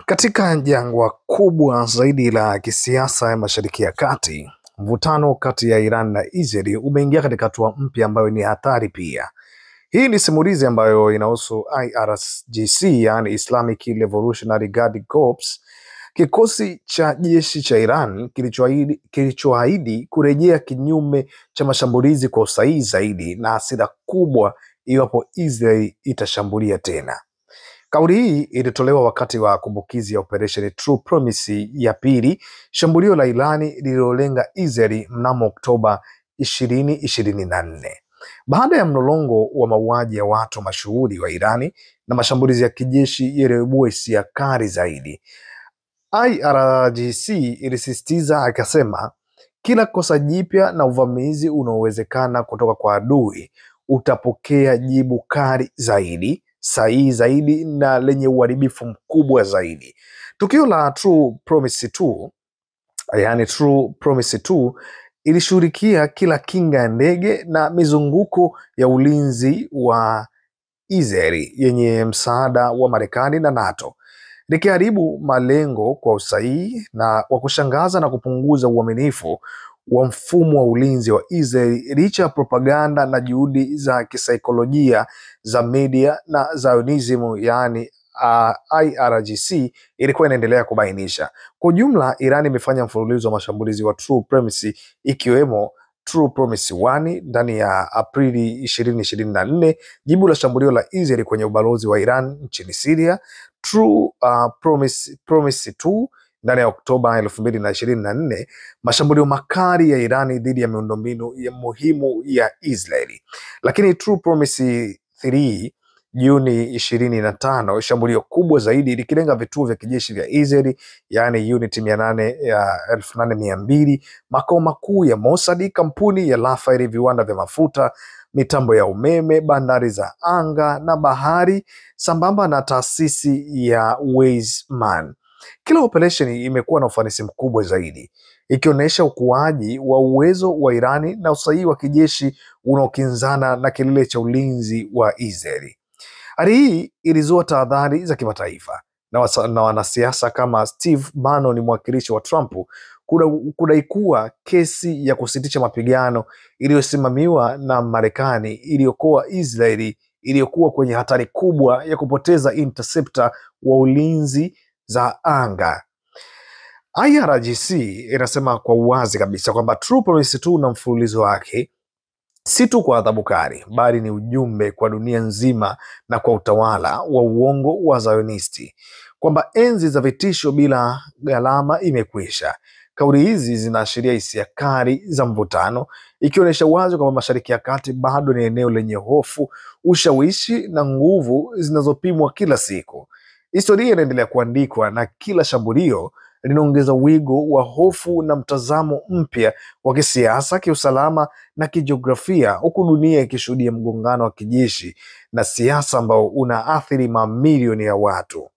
Katika jangwa kubwa zaidi la kisiasa ya Mashariki ya Kati, mvutano kati ya Iran na Israel umeingia katika hatua mpya ambayo ni hatari pia. Hii ni simulizi ambayo inahusu IRGC, yani Islamic Revolutionary Guard Corps, kikosi cha jeshi cha Iran kilichoahidi kurejea kinyume cha mashambulizi kwa usahihi zaidi na hasira kubwa iwapo Israel itashambulia tena. Kauli hii ilitolewa wakati wa kumbukizi ya Operation True Promise ya pili, shambulio la Irani lililolenga Israel mnamo Oktoba 2024. Baada ya mlolongo wa mauaji ya watu mashuhuri wa Irani na mashambulizi ya kijeshi yaliyoibua hisia kali zaidi, IRGC ilisisitiza akasema, kila kosa jipya na uvamizi unaowezekana kutoka kwa adui utapokea jibu kali zaidi, sahihi zaidi na lenye uharibifu mkubwa zaidi. Tukio la True Promise 2, yani True Promise 2, ilishughulikia kila kinga ya ndege na mizunguko ya ulinzi wa Israel yenye msaada wa Marekani na NATO, likiharibu malengo kwa usahihi na wa kushangaza na kupunguza uaminifu wa mfumo wa ulinzi wa Israel licha ya propaganda na juhudi za kisaikolojia za media na Zionism, yani IRGC ilikuwa inaendelea kubainisha. Kwa ujumla, Iran imefanya mfululizo wa mashambulizi wa True Promise, ikiwemo True Promise 1 ndani ya Aprili 2024, jibu la shambulio la Israel kwenye ubalozi wa Iran nchini Syria; True Promise 2 ndani ya Oktoba 2024, mashambulio makali ya Irani dhidi ya miundombinu ya muhimu ya Israeli. Lakini True Promise 3 Juni 25, shambulio kubwa zaidi likilenga vituo vya kijeshi vya Israeli, yani unit 8200, makao makuu ya Mossad, kampuni ya Rafael, viwanda vya mafuta, mitambo ya umeme, bandari za anga na bahari, sambamba na taasisi ya Weizmann. Kila operation imekuwa na ufanisi mkubwa zaidi, ikionyesha ukuaji wa uwezo wa Irani na usahihi wa kijeshi unaokinzana na kilele cha ulinzi wa Israeli. Hali hii ilizua tahadhari za kimataifa na wanasiasa kama Steve Bannon, mwakilishi wa Trump, kudai kuwa kesi ya kusitisha mapigano iliyosimamiwa na Marekani iliokoa Israeli iliyokuwa kwenye hatari kubwa ya kupoteza interceptor wa ulinzi za anga. IRGC inasema kwa uwazi kabisa kwamba True Promise 2 na mfululizo wake si tu kwa adhabu kali, bali ni ujumbe kwa dunia nzima na kwa utawala wa uongo wa Zionisti kwamba enzi za vitisho bila gharama imekwisha. Kauli hizi zinaashiria hisia kali za mvutano, ikionyesha wazi kwamba Mashariki ya Kati bado ni eneo lenye hofu, ushawishi na nguvu zinazopimwa kila siku. Historia inaendelea kuandikwa na kila shambulio linaongeza wigo wa hofu na mtazamo mpya wa kisiasa, kiusalama na kijiografia, huku dunia ikishuhudia mgongano wa kijeshi na siasa ambao unaathiri mamilioni ya watu.